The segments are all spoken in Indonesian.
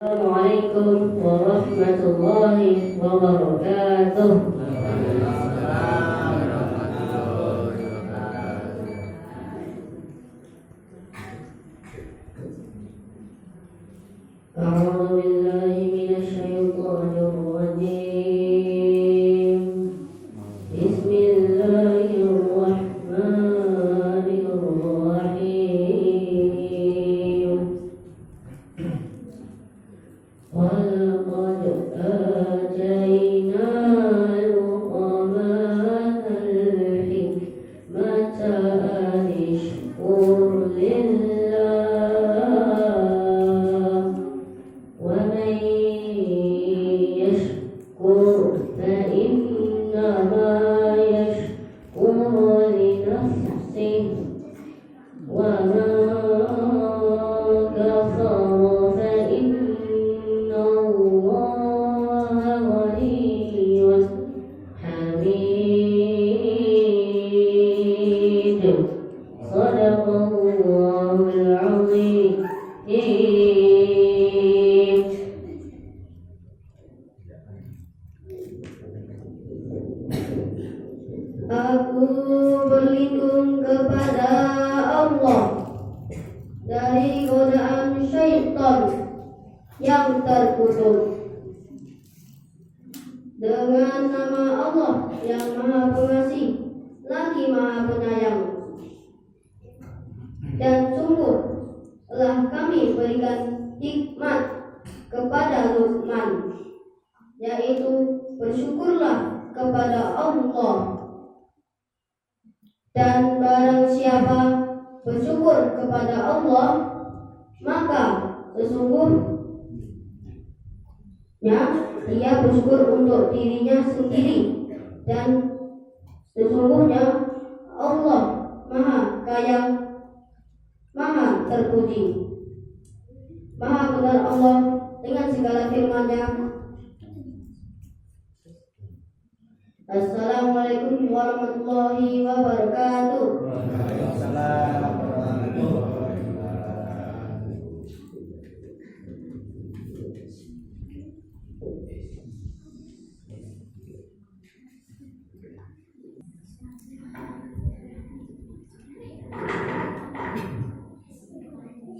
Assalamualaikum warahmatullahi wabarakatuh. A'udzu billahi minasy syaithanir rajim. Bismillahirrahmanirrahim. Walaqad atayna Luqman al-hikmata an ishkur lillah wa man yashkur fa innama yashkuru li nafsihi wa man kafara fa inna Allaha ghaniyyun hamid. Shadaqallahul azim. Aku berlindung kepada Allah dari godaan syaitan yang terkutuk. Dengan nama Allah yang Maha Pengasih lagi Maha Penyayang. Dan sungguh telah kami berikan hikmat kepada Luqman, yaitu bersyukurlah kepada Allah. Dan barang siapa bersyukur kepada Allah, maka sesungguhnya dia bersyukur untuk dirinya sendiri. Dan sesungguhnya Allah Maha Kaya, Maha terpuji. Maha benar Allah dengan segala firman-Nya. Assalamualaikum warahmatullahi wabarakatuh.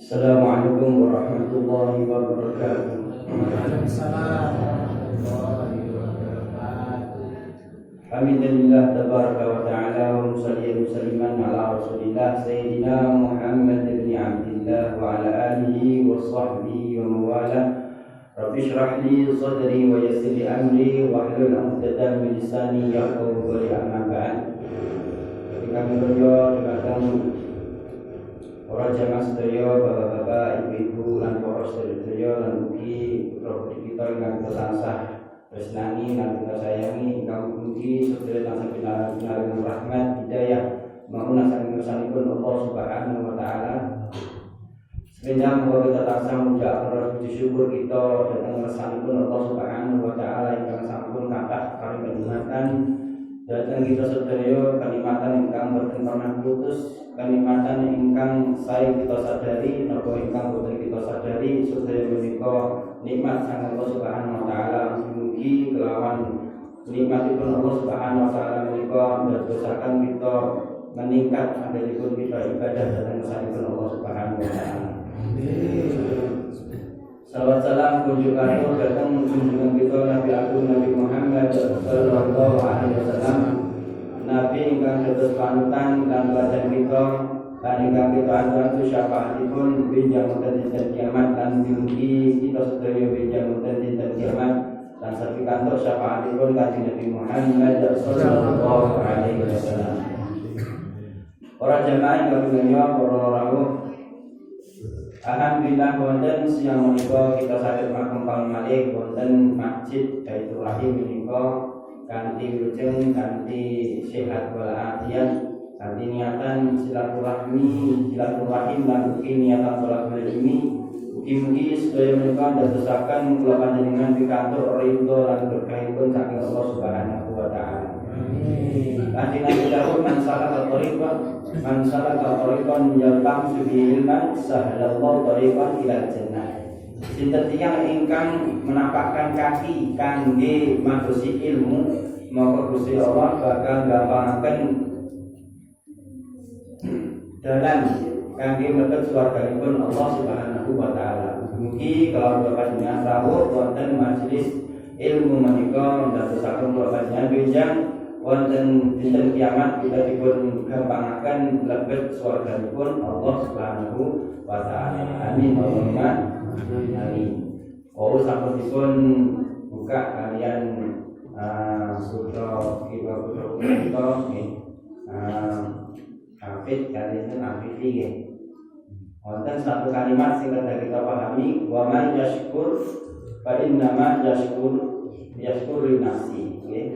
Assalamualaikum warahmatullahi wabarakatuh. Alhamdulillah tabaraka wa ta'ala wa musalli musliman ala rasulillah sayyidina Muhammad ibn Abdillah wa ala alihi wa sahbihi wa mawala. Rabbi shrah li sadri wa yassir li amri wa hlul 'uqdatam min lisani yafqahu qawli, amma ba'd. Kami berdua datang para jamaah sedaya, bapak-bapak, ibu-ibu, lan para sedaya lan mugi putra-putri kita ingkang tansah tresnani lan kita sayangi, ingkang mugi sedaya tansah pinaringan rahmat hidayah mauna saking kersanipun Allah Subhanahu wa taala. Sebenarnya moga kita tansah mengucapkan rasa puji syukur kita dhateng kersanipun Allah Subhanahu wa taala ingkang sampun kathah kali kenikmatan datang kita sedaya, kalimatan ingkang boten pernah putus, kalimatan ingkang sae kita sadari, napa ingkang boten kita sadari, sedaya menika nikmat saking Allah Subhanahu wa taala. Mugi kelawan nikmatipun Allah Subhanahu wa taala menika ndadosaken kita meningkat anggenipun kita ibadah dhateng kersanipun Allah Subhanahu wa taala. Salawat salam kunjuk karo datang junjungan kita Nabi Agung Nabi Muhammad sallallahu alaihi wasallam, Nabi ingkang dados panutan lan teladan kita, lan ingkang kita antu syafaatipun benjang wonten dinten kiamat, lan mugi kita sedaya benjang wonten dinten kiamat lan sareng kantos syafaatipun Kanjeng Nabi Muhammad sallallahu alaihi wasallam. Para jemaah ingkang kula para rawuh, alhamdulillah wonten siang menika kita saged makempal malih wonten Masjid Baitur Rahim menika kanthi wilujeng, kanthi sehat walafiat, kanthi niatan silaturahim lan ugi niatan salat ini. Mugi-mugi sedaya menika ndadosaken kula panjenengan pikantuk ridho lan berkahipun saking Allah Subhanahu wa taala. Kanthi dawuh man salaka tariqan yaltam bihi ilman sahhalallahu tariqan ilal jannah. sinten tiyang ingkang menampakkan kaki kangge madosi ilmu, maka Gusti Allah bakal gampangaken dalan kangge mlebet swarganipun Allah Subhanahu wa taala. Mugi kelawan Bapak jenengan rawuh wonten majelis ilmu menika ndadosaken Bapak jenengan benjang wonten dinten kiamat kita dipun gampangaken mlebet swarganipun Allah Subhanahu wa taala. Amin Allahumma amin. Oh sampun dipun buka kalian putra kita nggih. Hafid kalian hafid nggih. Wonten satu kalimat sing kita pahami, wa man yashkur fa innama yashkur li nafsi. Nggih.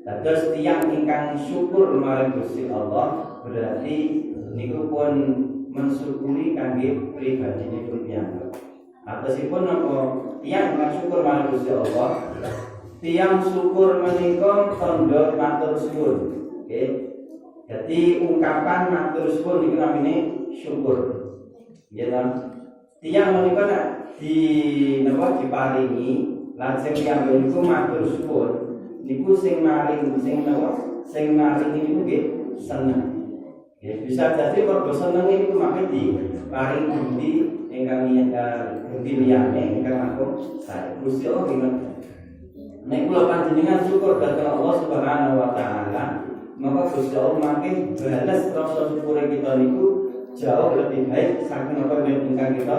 Dados tiyang ingkang syukur marang Gusti Allah berarti niku pun mensyukuri kangge pribadinipun piyambak. Atosipun napa tiyang ingkang syukur marang Gusti Allah, tiyang syukur menika tandha matur suwun. Nggih. Jadi ungkapan matur suwun niku namine syukur. Ya kan? Tiyang menika nek diparingi lajeng tiyang niku matur suwun niku sing maring niku nggih seneng. Ya bisa jadi mergo seneng niku mangke diparing budi ingkang budi liyane ingkang aku sae. Gusti Allah ingat. Nek kula panjenengan syukur dhateng Allah Subhanahu wa taala, maka Gusti Allah mangke bales rasa syukur kita niku jauh lebih baik saking apa ingkang kita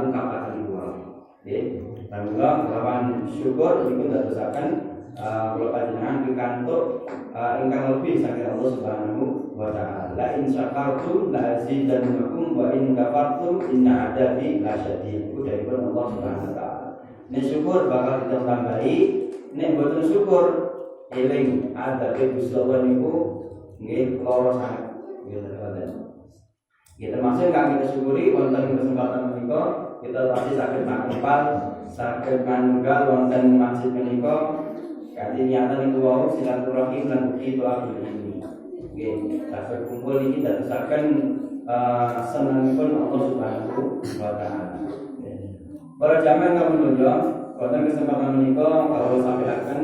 ungkapaken niku. Nggih. Alhamdulillah kelawan syukur niku ndadosaken kula panjenengan pikantuk ingkang lebih saking Allah Subhanahu wa taala. La in syakartum la azidannakum wa in kafartum inna adabi lasyadid. Iku daripada Allah Subhanahu wa taala. Nek syukur bakal kita tambahi, nek boten syukur eling adabe Gusti Allah niku nggih lara sanget. Ya termasuk kami kita syukuri wonten kesempatan menika kita pasti saged mangkal saged manunggal wonten masjid menika kanthi niatan niku wau silaturahim lan ugi doa ini. Nggih, saged kumpul iki dadosaken senengipun Allah Subhanahu wa taala. Para jamaah kang menika wonten kesempatan menika kawula sampaikan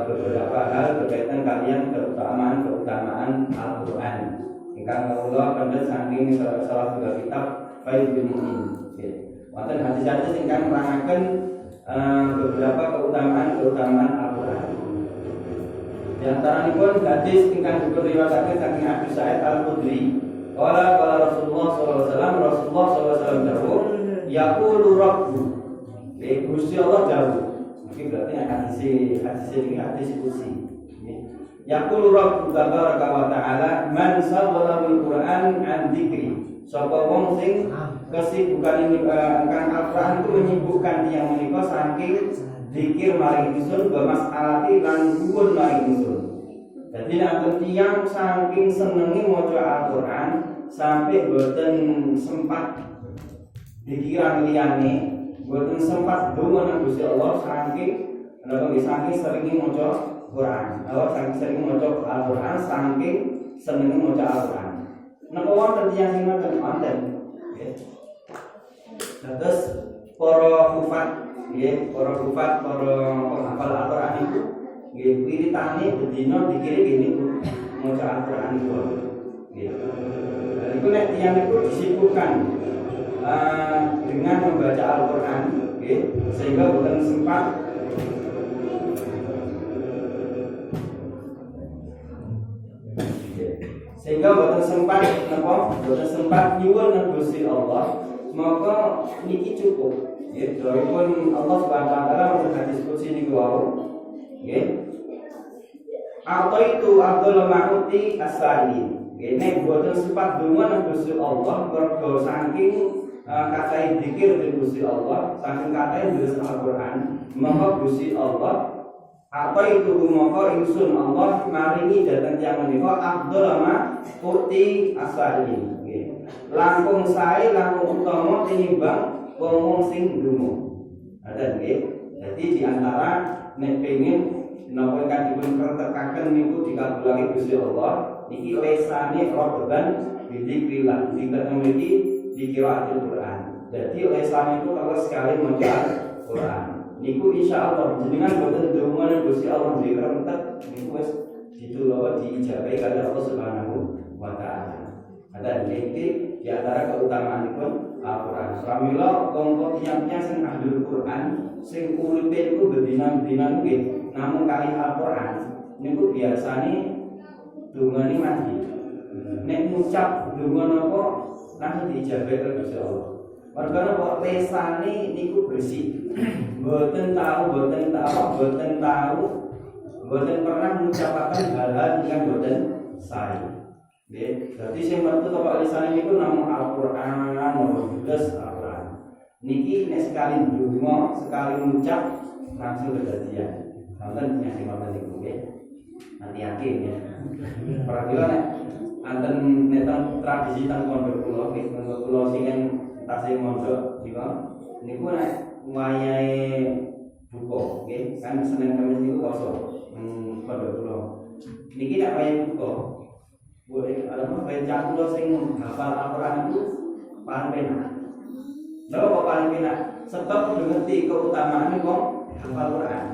beberapa hal berkaitan kalian keutamaan Al-Qur'an. Ingkang kawula pendhet saking salah satu kitab Faidul Mu'min. Wonten hadis-hadis ingkang nerangaken beberapa keutamaan Al-Qur'an. Di antaranipun hadis ingkang diriwayatake saking Abu Sa'id Al-Khudri, qala Rasulullah sallallahu alaihi wasallam dawuh, yaqulu rabbu. Gusti Allah dawuh. Iki berarti hadis kursi. Yaqulu rabbu tabaraka wa ta'ala man sawwalahu al-Qur'an an dzikri. Sapa wong sing kesibukan ingkang Al-Qur'an itu menyibukkan tiyang menika saking zikir maring ingsun wa mas'alati lan hukum maring ingsun. Dadi nek tiyang saking senenge maca Al-Qur'an sampai boten sempat pikiran liyane, boten sempat donga nang Gusti Allah saking saking sering maca Quran. Kalau saking sering maca Al-Qur'an saking senenge maca Al-Qur'an. Napa wonten tiyang sing ngoten wonten. Terus para hufat, para penghafal Al-Qur'an itu nggih wiritane bedina dikire niku maca Al-Qur'an niku. Nggih. Iku nek tiyang niku disibukkan dengan membaca Al-Qur'an, sehingga bukan sempat nyuwun nang Gusti Allah, maka niki cukup. Nggih, dawuhipun Allah Subhanahu wa taala wonten hadis qudsi niku wau. Nggih. Ataitu Abdul Ma'uti as-Sa'ilin. Nggih, nek boten sempat donga nang Gusti Allah mergo saking kathah zikir dari Gusti Allah, saking kathah nulis Al-Qur'an, maka Gusti Allah apa itu maka ingsun Allah maringi dhateng tiyang menika Abdul Ma'uti as-Sa'ilin. Langkung sae langkung utama tinimbang wong sing ndonga. Ada nggih. Jadi di antara nek pengin napa ingkang dipun kertekaken niku dikabulake Gusti Allah, niki lesane roboban bidzikrillah, dikatakan mriki dikiraatul Quran. Jadi oleh Islam itu kalau sekali membaca Quran. Niku insyaallah jenengan boten ndonga Gusti Allah dikrentet niku wis ditulungi diijabahi kali Allah Subhanahu wa taala. Ada iki di antara keutamaan itu Al-Qur'an. Pramila wong tiyang-tiyang sing ahli Quran sing uripe iku bedina-bedina nggih namung kali Al-Qur'an niku biasane dongane mati. Nek ngucap donga napa langsung diijabahi kali Gusti Allah. Mereka kok lesane niku bersih, boten tahu, boten pernah mengucapkan hal-hal yang boten sae. Jadi sing metu kok lesane niku namung Al-Qur'an, nomor 12 Al-Qur'an. Niki nek sekali ndonga, sekali ngucap langsung kejadian. Wonten nyati wonten niku nggih. Hati-hati ya. Pramila nek anten netang tradisi teng pondok kula nggih, pondok kula sing tasih mondok niku nek wayahe buka nggih kan Senin Kamis niku poso pondok kula niki nek wayahe buka boleh ada pencak kula sing hafal Al-Qur'an itu paling penak. Lha kok paling penak sebab kudu ngerti keutamaan wong hafal Quran.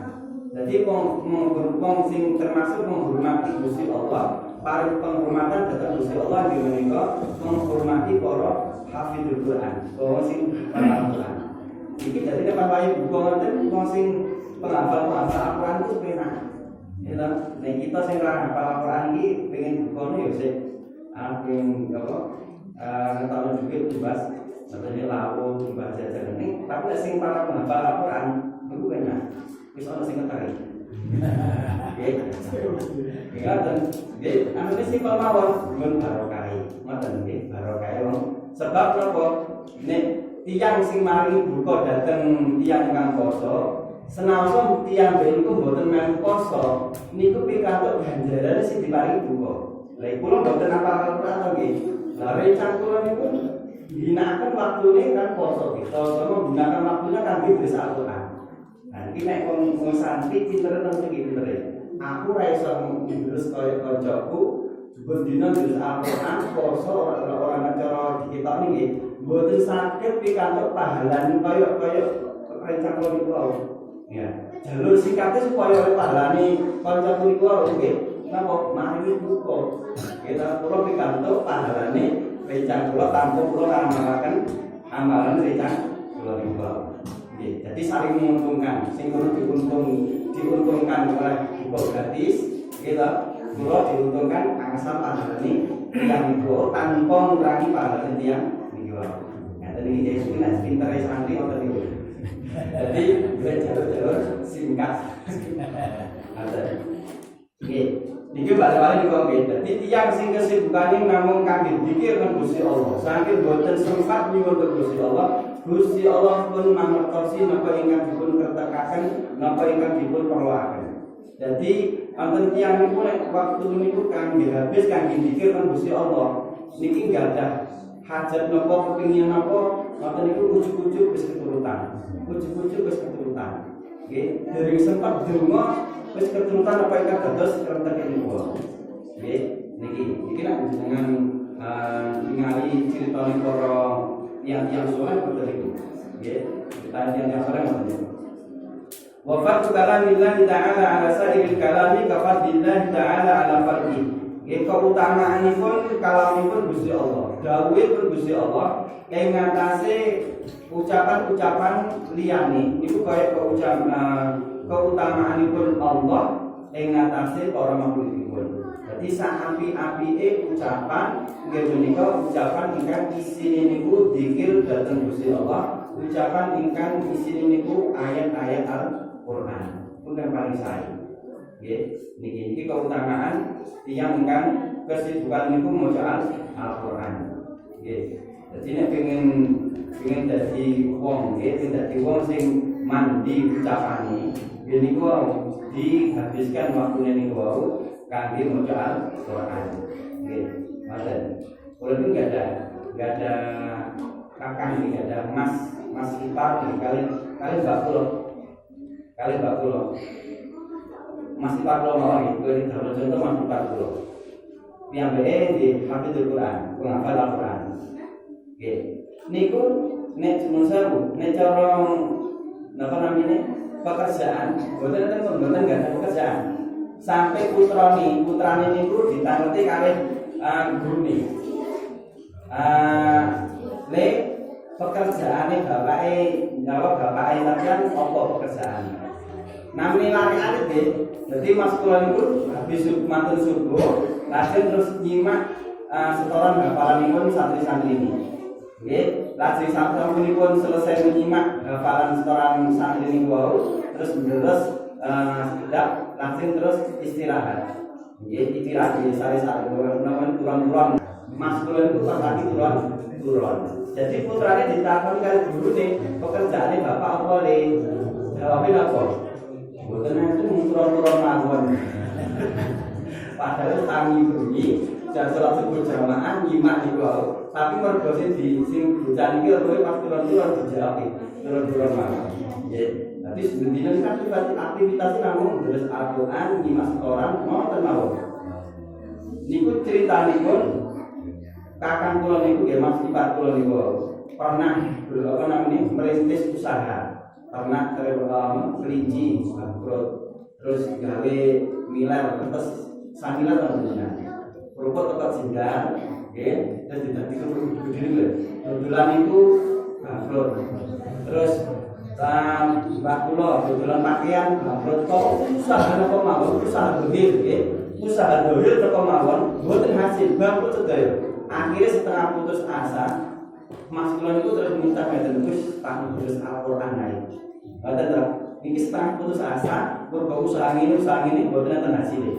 Jadi wong sing termasuk menghormati Gusti Allah, paling penghormatan dhateng Gusti Allah di menika menghormati para hafizul Quran, wong sing hafal Quran. Iki dadi nek wayahe buka ngoten wong sing penghafal Al-Quran itu penak. Ya, nek kita sing ora hafal Al-Quran iki pengen buka yo sik pengen apa ngetokno dhuwit bebas, maksudnya lawo bebas jajan ning tapi nek sing para penghafal Al-Quran niku penak. Wis ana sing ketari. Nggih. Ngaten. Nggih, anu wis simpel mawon, mun barokah. Ngoten nggih, barokah wong. Sebab napa? Nek tiyang sing mari buka dhateng tiyang ingkang poso, senajan tiyang niku mboten melu poso, niku pikantuk ganjaran sing diparingi buka. Lha kula mboten apa Al-Qur'an nggih. Lah rencang kula niku ginakaken waktune kan poso kita, sama gunakan waktunya kan nulis Al-Qur'an. Nah, iki nek wong santri pinter nang iki pinter. Aku ora iso nulis kaya kancaku, jebul dina nulis Al-Qur'an poso ora cara dikitoni nggih. Mboten saged pikantuk pahalane kaya rencang kula niku wae. Ya, jalur singkatnya supaya oleh pahalane kancaku niku wae nggih. Napa mari buka. Kita kula pikantuk pahalane rencang kula tanpa kula ngamalaken amalan rencang kula niku wae. Jadi saling menguntungkan, sing kudu diuntungkan oleh buka gratis, kita kula diuntungkan angsal pahalane yang itu tanpa ngurangi pahalane tiyang niki wae. Nah, tadi iki nek pintere santri wonten niku. Jadi jalur singkat. Ada. Oke, niki balik-balik niku nggih. Dadi tiyang sing kesibukane namung kangge dzikir nang Gusti Allah, saking boten sempat nyuwun Gusti Allah. Gusti Allah pun mangertosi napa ingkang dipun kertekaken, napa ingkang dipun perluaken. Jadi wonten tiyang niku nek waktu niku kangge habis kangge dzikir nang Gusti Allah, niki gadah hajat napa kepingin napa, wonten niku ujug-ujug wis keturutan. Ujug-ujug wis keturutan. Nggih, dereng sempat donga wis keturutan apa ingkang dados kerteken niku. Nggih, niki nek jenengan ningali critane para yang soleh betul itu, ya. Kita yang soleh betul. Wafat kalamillah ta'ala ala sa'iril kalami kafadillah ta'ala ala fardi. Ya, keutamaanipun kalamipun Gusti Allah, dawuhipun Gusti Allah ing ngatasé ucapan-ucapan liyane. Niku kaya keutamaanipun Allah ing ngatasé para makhlukipun. Jadi sak api-apike ucapan nggih menika ucapan ingkang isine niku dzikir dhateng Gusti Allah, ucapan ingkang isine niku ayat-ayat Al-Qur'an. Punika paling sae. Nggih, niki keutamaan tiyang ingkang kesibukan niku maca Al-Qur'an. Nggih. Dadi nek pengen dadi wong, nggih, pengen dadi wong sing mandi ucapane, nggih niku dihabiskan waktune niku wau kangge maca Al-Qur'an. Nggih, ngoten. Kula niku enggak ada kakang iki, enggak ada mas ipar iki kali mbak kula. Kali mbak kula. Mas ipar kula mawon iki, kuwi dawuh contoh mas ipar kula. Piyambake di hafizul Qur'an, penghafal Al-Qur'an. Nggih. Niku nek sewu, nek cara napa namanya pekerjaan, mboten enggak ada pekerjaan. Sampai putrane niku ditangeti kalih gurune. Le pekerjaane bapake sampeyan apa pekerjaan? Namine lari-lari nggih. Dadi Mas kula niku habis mantun subuh, lajeng terus nyimak setoran hafalanipun santri-santri ini. Nggih, lajeng sasampunipun selesai menyimak hafalan setoran santri niku terus sekedap langsung terus istirahat. Nggih, istirahat di sare-sare menawa turun-turun. Mas kula niku pas lagi turun. Jadi putrane ditakoni karo gurune, pekerjaane bapak apa le? Jawabe apa? Mboten itu turun-turun mawon. Padahal tangi bengi jan salat subuh jamaah nyimak niku. Tapi mergo sing bocah niki pas turun-turun dijawab. Turun-turun mawon. Nggih. Jadi sebenarnya kan aktivitas namun terus Al-Quran nyimak setoran ngoten mawon. Niku ceritanipun kakang kula niku nggih Mas Ipat kula niku pernah apa namanya merintis usaha. Pernah kelinci, bangkrut, terus gawe miler kertas samilan namanya. Kerupuk tetap sindang, nggih, terus didadikan gede lho. Dodolan niku bangkrut. Terus mbak kula dodolan pakaian bangkrut kok usaha napa mawon usaha dohir nggih. Usaha dohir teko mawon mboten hasil bangkrut sedaya. Akhirnya setengah putus asa, Mas kula niku terus minta ngeten terus tak terus Al-Qur'an ae. Ngoten to. Niki setengah putus asa, mergo usaha ngene mboten enten hasile.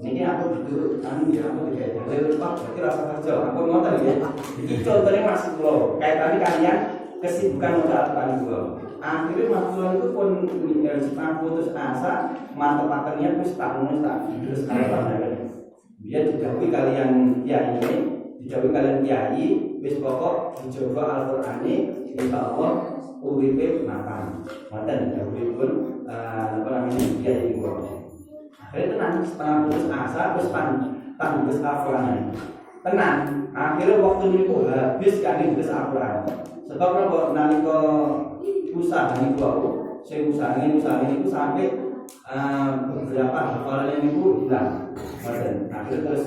Niki aku ditutur anu ya aku tidak ada. Pak, berarti rasa kerja. Aku ngoten nggih. Iki contone Mas kula, kaitane kalian kesibukan maca Al-Qur'an kula. Akhirnya Mas kula niku pun setengah putus asa, mantepaken niat wis tak nulis tak terus Al-Qur'an ae. Dia digawe kalian kiai ini, digawe kalian kiai, wis pokok dicoba Al-Qur'ane insyaallah uripe mapan. Ngoten dawuhipun apa namanya kiai niku. Akhirnya tenang setengah putus asa wis tanggus Al-Qur'an. Tenang, akhirnya waktu niku habis kali nulis Al-Qur'an. Sebab napa nalika usaha niku sing usaha niku sampai beberapa hafalan niku hilang. Ngoten. Akhirnya terus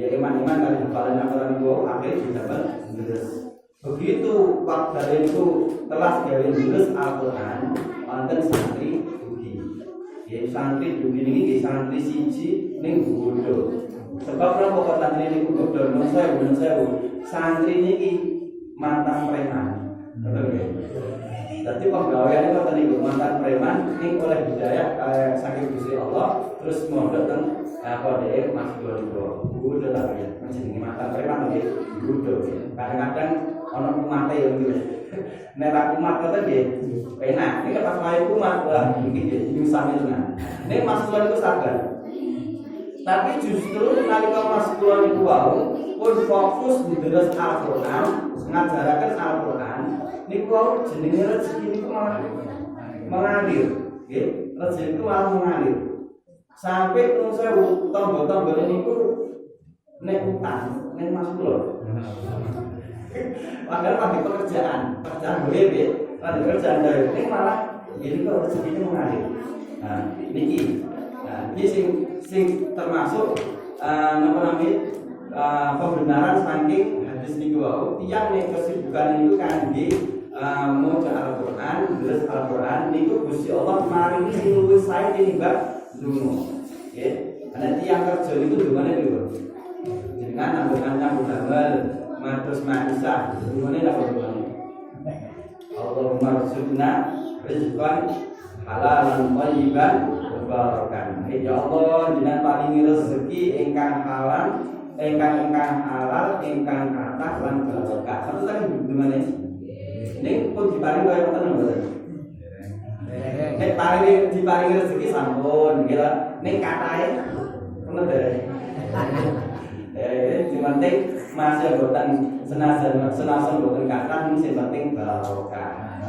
ya iman-iman kali hafalan niku akhirnya didapat terus. Begitu Pak Dalem itu telah gawe nulis Al-Qur'an wonten santri dugi. Ya santri dugi niki santri siji ning Bodo. Sebab napa kok santri niku Bodo nun sewu. Santri niki mantan preman. Betul nggih. Dadi penggaweane ngoten niku mantan preman ning oleh hidayah saking Gusti Allah terus mondok teng apa dhewe Mas Bodo. Bodo ta ya. Jenenge mantan preman nggih. Bodo. Kadang-kadang ana kumate yo gitu. Nek ra kumat ngoten nggih. Penak. Nek pas wae kumat wah iki nggih nyusani tenan. Nek Mas kula niku sabar. Tapi justru nalika Mas kula niku wau pun fokus ndherus Al-Qur'an, ngajaraken Al-Qur'an niku jenenge rezeki niku malah mengalir, nggih. Rezeki niku malah mengalir. Sampai teng sewu tangga-tanggane niku nek utang nek Mas kula. Padahal pada pekerjaan boleh ya, pada pekerjaan dari ini malah ini kok rezekinya mengalir. Nah, ini sing termasuk apa namanya pembenaran saking hadis niku wau tiyang nek kesibukan niku kangge maca Al-Qur'an, nulis Al-Qur'an niku Gusti Allah maringi sing luwih sae tinimbang dungo. Nggih. Ana tiyang kerja niku dungane niku. Jenengan ambek damel matus ma'isah, hubungannya apa hubungannya? Allahumma rizqna rizqan halalan thayyiban mubarakan. Ya Allah, jenengan paringi rezeki ingkang halal, ingkang halal, ingkang kathah lan barokah. Terus kan hubungannya? Ning pun diparingi kaya ngoten mboten? Nek diparingi rezeki sampun, nggih ta. Ning kathahe ngono derek. Yang penting masih buatan senajan buatan kata sing penting barokah.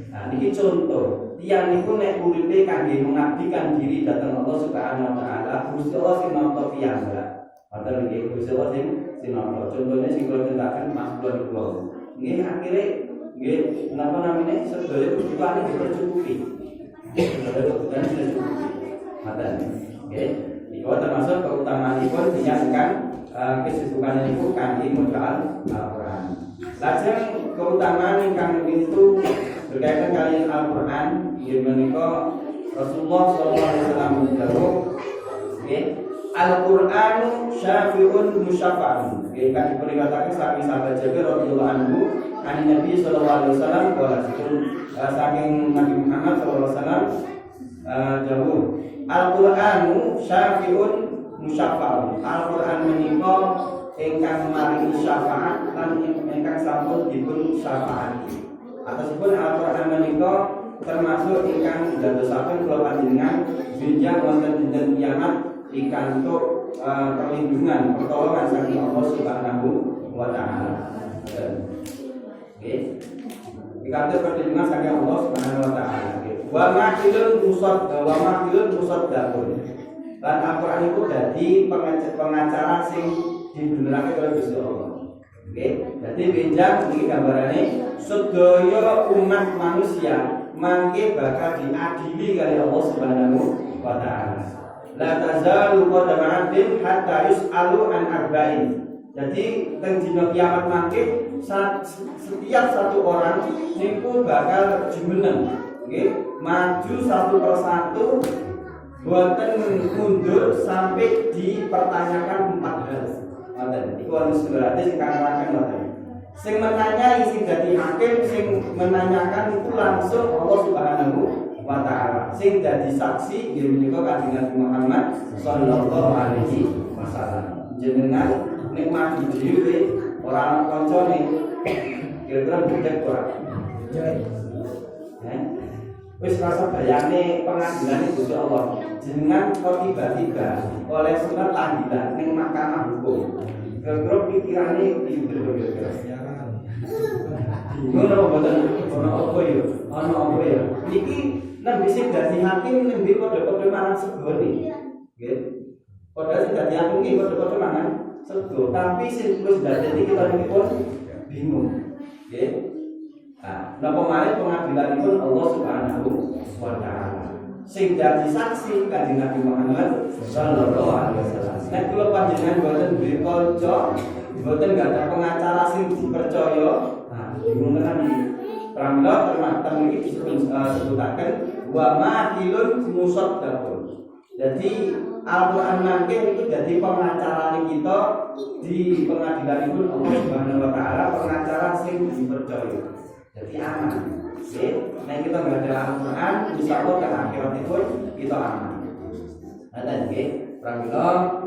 Nah niki contoh tiyang niku nek uripe kangge mengabdikan diri dhateng Allah Subhanahu wa taala, Gusti Allah sing nata piyambak. Padahal nggih Gusti Allah sing nata. Contohnya sing kula ceritaken Mas kula niku. nggih akhire nggih napa namine sedaya kebutuhane dipercukupi. Sedaya kebutuhan dicukupi. Ngoten. Nggih. Iku termasuk keutamaanipun dinyatakan kesibukan niku kangge maca Al-Qur'an. Lajeng keutamaan ingkang itu berkaitan kalian Al-Qur'an inggih menika Rasulullah sallallahu alaihi wasallam dawuh nggih Al-Qur'anu syafi'un musyafa'un. Nggih kan diperiwataken saking sahabat Jabir radhiyallahu anhu kan Nabi sallallahu alaihi wasallam saking Nabi Muhammad sallallahu alaihi wasallam dawuh Al-Qur'anu syafi'un musyafa'un. Al-Qur'an menika ingkang maringi syafaat lan ingkang sampun dipun syafaati. Atasipun Al-Qur'an menika termasuk ingkang dadosaken kula panjenengan benjang wonten dinten kiamat pikantuk perlindungan pertolongan saking Allah Subhanahu wa taala. Nggih. Pikantuk perlindungan saking Allah Subhanahu wa taala. Wa mahilun musaddaqun. Lan Al-Qur'an itu dadi pengacara sing dibenerake oleh Gusti Allah. Oke, jadi benjang iki gambarane sedaya umat manusia mangke bakal diadili kali Allah Subhanahu wa taala. La tazalu qadama 'abdin hatta yus'alu an arba'in. Jadi teng dina kiamat mangke setiap satu orang niku bakal jumeneng, nggih, maju satu persatu boten mundur sampai dipertanyakan 4 hal. Ngoten. Iku ana sebenarnya sing kanggo ngoten. Sing menanyai sing dadi hakim sing menanyakan itu langsung Allah Subhanahu wa taala. Sing dadi saksi nggih menika Kanjeng Nabi Muhammad sallallahu alaihi wasallam. Jenengan nek mati dhewe ora ana kancane kira-kira butek ora. Wis rasa bayane pengadilan Gusti Allah. Jenengan kok tiba-tiba oleh surat panggilan ning mahkamah hukum. Kira-kira pikirane kira-kira. Ngono mboten ono apa ya? Ono apa ya? Niki nek bisa dadi hakim nembe padha-padha marang segone. Nggih. Padha sing dadi hakim iki padha-padha marang sego, tapi sing wis dadi kita niki pun bingung. Nggih. Nah, napa malih pengadilanipun Allah Subhanahu wa taala. Sing dadi saksi Kanjeng Nabi Muhammad sallallahu alaihi wasallam. Nek kula panjenengan boten duwe kanca, boten gadah pengacara sing dipercaya, nah bingung tenan iki. Pramila termasuk iki disebutaken wa mahilun musaddaqun. Jadi Al-Qur'an mangke itu dadi pengacara kita di pengadilanipun Allah Subhanahu wa taala, pengacara sing dipercaya. Jadi aman. Oke, nah kita belajar Al-Qur'an, insyaallah ke akhirat itu kita aman. Ada nggih, pramila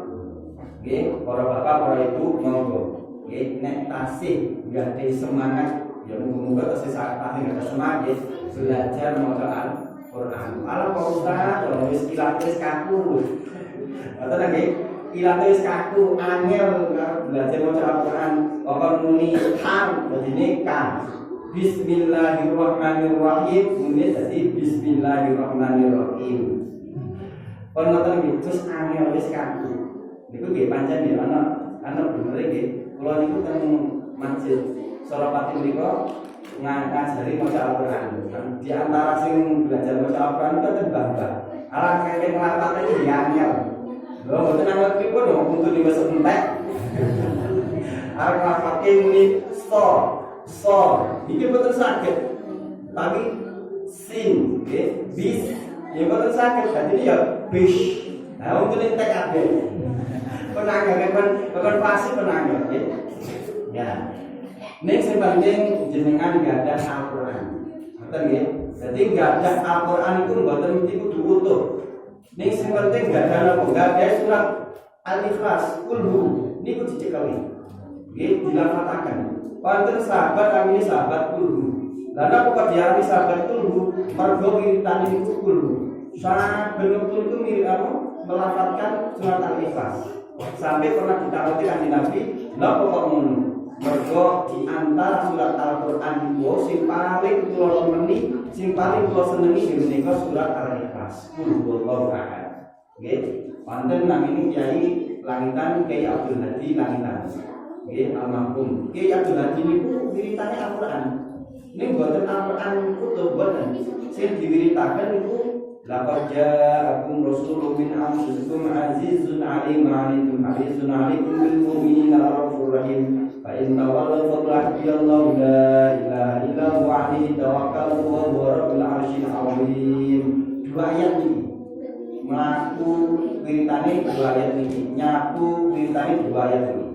nggih, para bapak, para ibu monggo. Nggih, nek tasih nggih semangat, ya muga-muga tasih tasih ada semangat belajar maca Al-Qur'an. Ala Pak Ustaz, wis ilang wis kaku. Atau nggih, ilang wis kaku, angel belajar maca Al-Qur'an, apa muni ham, dadine kan. Bismillahirrahmanirrahim. Ini tadi Bismillahirrahmanirrahim. Kon ngoten iki terus angel wis kaku. Niku nggih pancen ya ana bener nggih. Kula niku teng Masjid Sorapati mriku ngajari maca Al-Qur'an. Di antara sing belajar maca Al-Qur'an itu tembang-tembang. Ala kene nglapate iki angel. Lho mboten angel pripun lho kudu wis entek. Arep nglapate muni so, iki boten saged. Tapi sin, nggih, bis, ya boten saged. Dadi ya bish. Nah, wong kuwi entek kabeh. Kon pasti penangga, nggih. Ya. Nek sing penting jenengan gadah Al-Qur'an. Ngoten nggih. Dadi gadah Al-Qur'an iku mboten mesti kudu utuh. Nek sing penting gadah napa? Gadah surat Al-Ikhlas, kulhu. Niku dicekeli. Nggih, dilafataken. Wonten sahabat kami sahabat kulhu. Lalu apa diarani sahabat kulhu? Mergo wiritan niku kulhu. Saben wektu itu mirip apa? Melafalkan surat Al-Ikhlas. Sampai pernah ditakuti kanjeng Nabi, lha kok ngono? Mergo di antara surat Al-Qur'an itu sing paling kula remeni, sing paling kula senengi menika surat Al-Ikhlas. Qul huwallahu ahad. Nggih. Wonten namine Kyai Langitan, Kyai Abdul Hadi Langitan. Nggih, almarhum. Ki Abdul Hadi niku wiritane Al-Qur'an. Ning boten Al-Qur'an utuh boten. Sing diwiritaken niku laqad ja'akum rasulun min anfusikum azizun 'alaihi ma 'anittum harisun 'alaikum bil mu'minina raufur rahim. Fa in tawallaw faqul la ilaha illa huwa 'alaihi tawakkaltu wa huwa rabbul 'arsyil 'azim. Dua ayat ini. Mlaku wiritane dua ayat ini, nyapu wiritane dua ayat ini.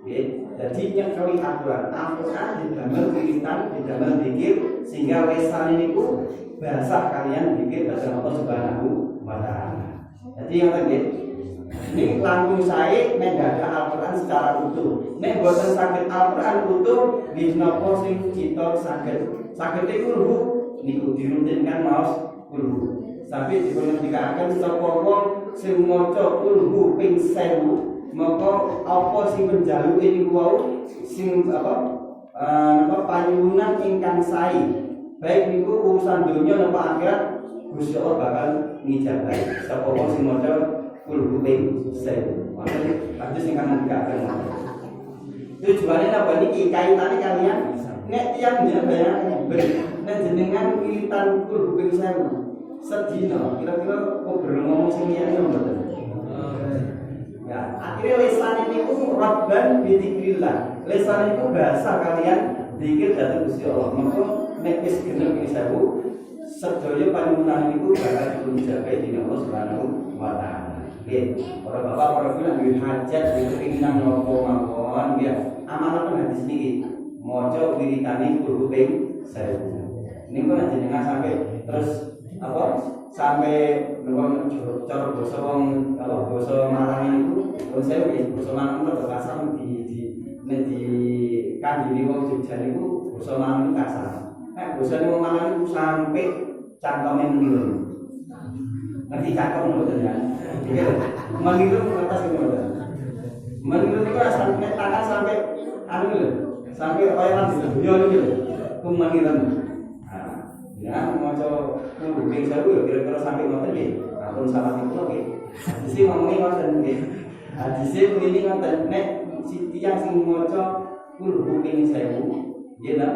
Nggih, dadi nyekeli Al-Qur'an didamel wiritan, didamel zikir sehingga lesane niku basah kalian zikir dhateng Allah Subhanahu wa taala. Jadi yang tadi ini langkung sae nek gak ada Al-Qur'an secara utuh. Nek boten saged Al-Qur'an utuh, nggih napa sing kita saged kulhu niku dirutinkan maos kulhu. Sampai dipengendikaken sapa wong sing maca kulhu ping 1000, maka apa sing penjaluke niku wau sing panyuwunan ingkang sae. Baik niku urusan dunya napa akhirat Gusti Allah bakal ngijabahi sapa wong sing maca kulhu ping 1000. Maksud hadis sing kangendikaken. Tujuane napa niki kaitane kalian nek tiyang jenengan nek jenengan wiritan kulhu ping 1000 sedina kira-kira kok ngomong sing liyane mboten. Ya, akhirnya lesan ini ku rabban bi dzikrillah. Lesan itu bahasa kalian zikir dhateng Gusti Allah. Maka nek wis genep iki sewu, sedaya panuwunan niku bakal dijaga dening Allah Subhanahu wa taala. Nggih, para bapak, para ibu yang duwe hajat, duwe keinginan napa mawon, nggih, amanaken hadis niki. Maca wiritane kulhu ping 1000. Niku nek jenengan sampai terus sampai nang cara basa wong basa Malang niku saya basa Malang itu kasar di kandhine wong Jogja niku basa Malang kasar. Nek basa wong Malang niku sampai cangkeme menirun. Nanti cangkem mboten ya. Menirun atas mboten. Menirun niku sampai tangan sampai sampai kaya nang dunya niku ku menirun. Ya, maca kulhu ping 1000 ya kira-kira sampai ngoten nggih. Ampun salah niku nggih. Hadis ngomongi ngoten nggih. Hadis mrene ngoten nek tiyang sing maca kulhu ping 1000 nggih ta.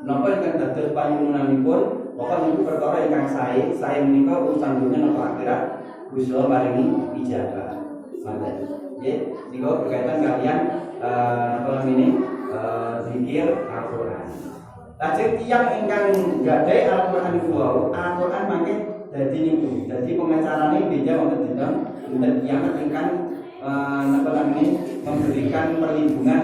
Napa ingkang dados panyuwunanipun, pokok niku perkara ingkang sae menika urusan dunya napa akhirat Gusti Allah paringi ijabah. Ngoten. Nggih, niku berkaitan kalian zikir Al-Qur'an. Lajeng tiyang ingkang gadhahi Al-Qur'an niku wau, Al-Qur'an mangke dadi niku. Dadi pengacarane beja wonten dinten kiamat ingkang memberikan perlindungan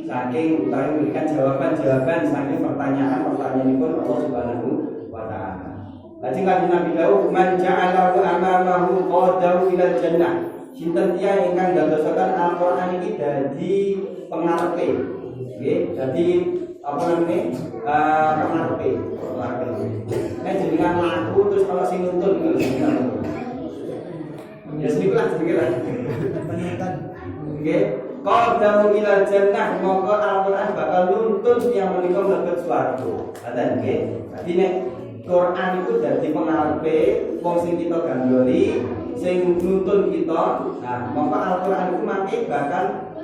saking utawi memberikan jawaban-jawaban saking pertanyaan-pertanyaanipun Allah Subhanahu wa taala. Lajeng kanjeng Nabi dawuh, "Man ja'alahu amamahu qadahu ilal jannah." Sinten tiyang ingkang dadosaken Al-Qur'an iki dadi pengarepe. Nggih, dadi pengarepe. Nek jenengan laku terus kalau sing nuntun jenengan. Ya sedikit lah. Penyetan. Nggih, qadahu ilal jannah, mongko Al-Qur'an bakal nuntun yang menika mlebet swarga. Ngoten nggih. Dadi nek Quran itu dadi pengarepe wong sing kita gandoli, sing nuntun kita. Nah, mongko Al-Qur'an itu mangke bakal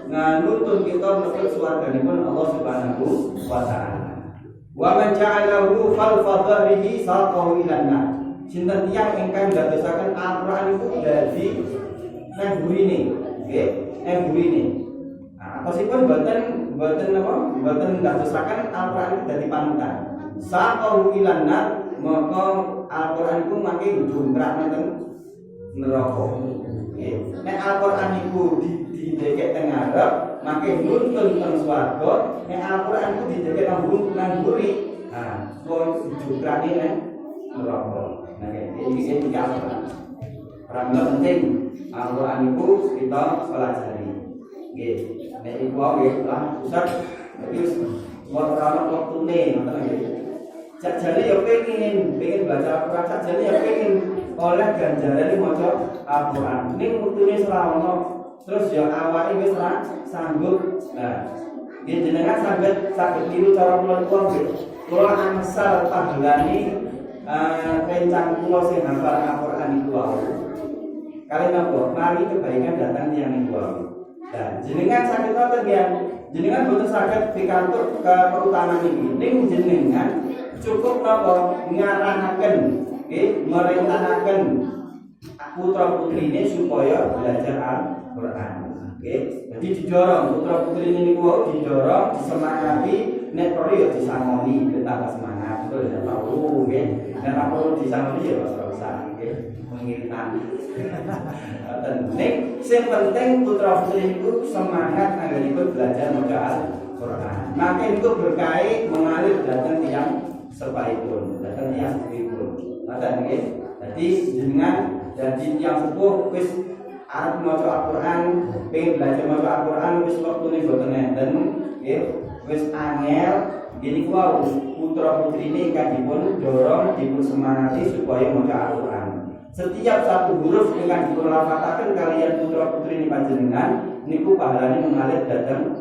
nuntun kita mlebet swarganipun Allah Subhanahu wa taala. Wa man ja'alahu fal fadharihi saqahu ilan nar. Sinten tiyang ingkang dadosaken Al-Qur'an itu dadi nang burine, nggih, nang burine. Nah, atosipun boten dadosaken Al-Qur'an itu dadi panutan. Saqahu ilan nar, maka Al-Qur'an itu mangke njungkrak nang neraka. Nggih. Nek Al-Qur'an iku didekek teng ngarep, mangke nuntun teng swarga. Nek Al-Qur'an iku didekek nang buri, nah, kok dijungkrake nang neraka. Nah, iki Al-Qur'an. Ora penting Al-Qur'an iku kita pelajari. Nggih. Nek iku wae lah Ustaz, wis ora waktune ngoten nggih. Sajane ya pengen baca Al-Qur'an, sajane ya pengen oleh ganjaran maca Al-Qur'an. Ning wektune ora ono, terus ya awake wis ora sanggup. Nah, yen jenengan saged niru cara kula nggih. Kula angsal panggelani rencang kula sing hafal Al-Qur'an iku wae. Kalian napa? Mari kebaikan datang tiyang niku wae. Nah, jenengan sakit ngoten nggih. Jenengan boten saged pikantuk keutamaan iki. Ning jenengan cukup napa ngaranaken nggih, merintahkan putra putrine supaya belajar Al-Qur'an. Oke, jadi didorong putra putrine niku didorong, disemangati, nek perlu ya disangoni, betapa semangat. Betul ya, tahu nggih. Nek ora perlu disangoni ya ora usah nggih, mengiritani. Nek sing penting putra putri niku semangat anggenipun belajar maca Al-Qur'an. Maka itu berkait mengalir dhateng tiyang sepaipun, dhateng tiyang sepuhipun. Ngoten nggih. Jadi dengan jadi yang sepuh wis arep maca Al-Qur'an, pengen belajar maca Al-Qur'an wis wektune boten enten, nggih. Wis angel gini kuwi putra putrine ingkang dipun dorong, dipun semangati supaya maca Al-Qur'an. Setiap satu huruf ingkang dipun lafataken kaliyan putra putrine panjenengan niku pahalane mengalir dhateng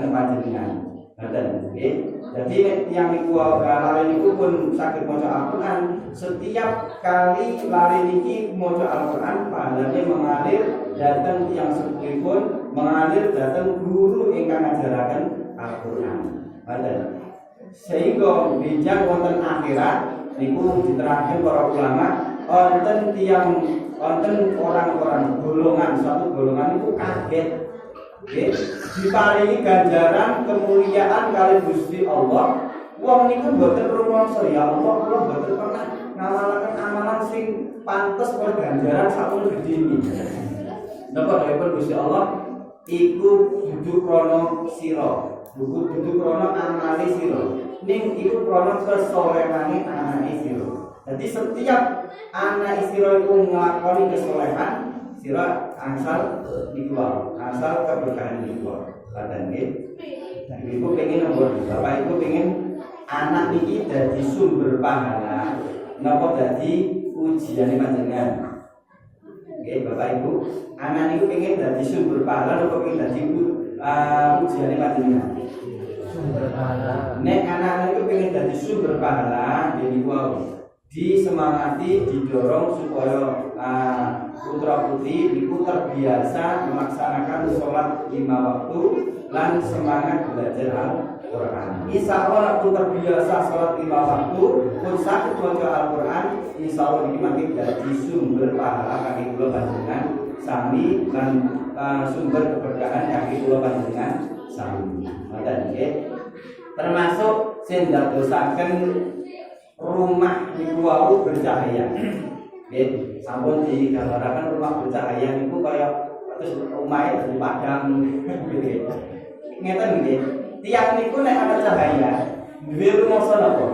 panjenengan. Ngoten nggih. Jadi yang niku lare niku pun saged maca Al-Qur'an. Setiap kali lare niki maca Al-Qur'an pahalane mengalir dhateng tiyang sepuhipun, mengalir dhateng guru ingkang ngajaraken Al-Qur'an. Ngoten. Sehingga benjang wonten akhirat niku diterangkan para ulama wonten orang-orang golongan, satu golongan itu kaget. Oke, diparingi ganjaran kemuliaan kali Gusti Allah. Wong niku mboten rumangsa ya Allah, kula mboten pernah ngamalaken amalan sing pantes karo ganjaran sakmono gedhe iki. Napa dawuhipun Gusti Allah, iku dudu krana sira, dudu krana amale sira. Ning iku krana kesolehane anake sira. Jadi setiap anak sira iku nglakoni kesolehan, sira asal dijual, asal keberkahan dijual. Kadang nggih. Nah, ibu pengen nomor, bapak ibu pengen anak niki dadi sumber pahala, napa dadi ujiane panjenengan. Nggih, bapak ibu, anak niku pengen dadi sumber pahala, napa pengen dadi ujiane panjenengan. Sumber pahala. Nek anak niku pengen dadi sumber pahala, jadi wow. Disemangati, didorong supaya putra putri niku terbiasa melaksanakan sholat 5 waktu lan semangat belajar Al-Qur'an. Insyaallah pun terbiasa sholat 5 waktu pun sakit maca Al-Qur'an, insyaallah ini makin dadi sumber pahala kaki kula panjenengan sami lan sumber keberkahan kaki kula panjenengan sami. Ngoten nggih. Termasuk sing ndadosaken rumah niku wau bercahaya. Nggih, sampun digambaraken rumah bercahaya niku kaya terus omahe di padang nggih. Ngeten nggih. Tiang niku nek ana cahaya, duwe rumangsa napa?